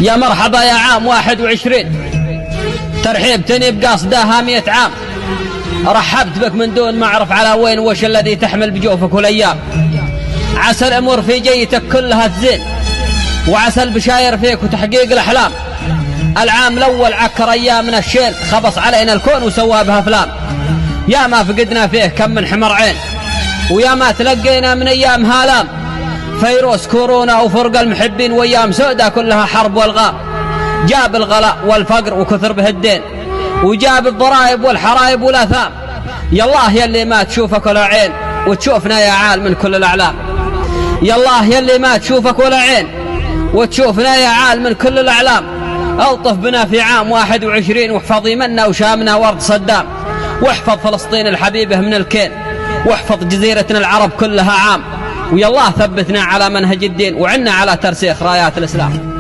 يا مرحبا يا عام 21 ترحيب تني بقصدها 100 عام. رحبت بك من دون ما أعرف على وين وش الذي تحمل بجوفك والأيام. عسى الأمور في جيتك كلها تزين، وعسى البشاير فيك وتحقيق الأحلام. العام الأول عكر أيامنا الشين، خبص علينا الكون وسوى بها أفلام. يا ما فقدنا فيه كم من حمر عين، ويا ما تلقينا من أيام هالام. فيروس كورونا وفرق المحبين وأيام سودة كلها حرب والغام. جاب الغلاء والفقر وكثر به الدين، وجاب الضرائب والحرايب والآثام. يا الله يلي ما تشوفك ولا عين وتشوفنا يا عال من كل الأعلام. يا الله يلي ما تشوفك ولا عين وتشوفنا يا عال من كل الأعلام. ألطف بنا في عام 21 واحفظ يمنا وشامنا وارض صدام. واحفظ فلسطين الحبيبة من الكين، واحفظ جزيرتنا العرب كلها عام. ويا الله ثبتنا على منهج الدين وعنا على ترسيخ رايات الإسلام.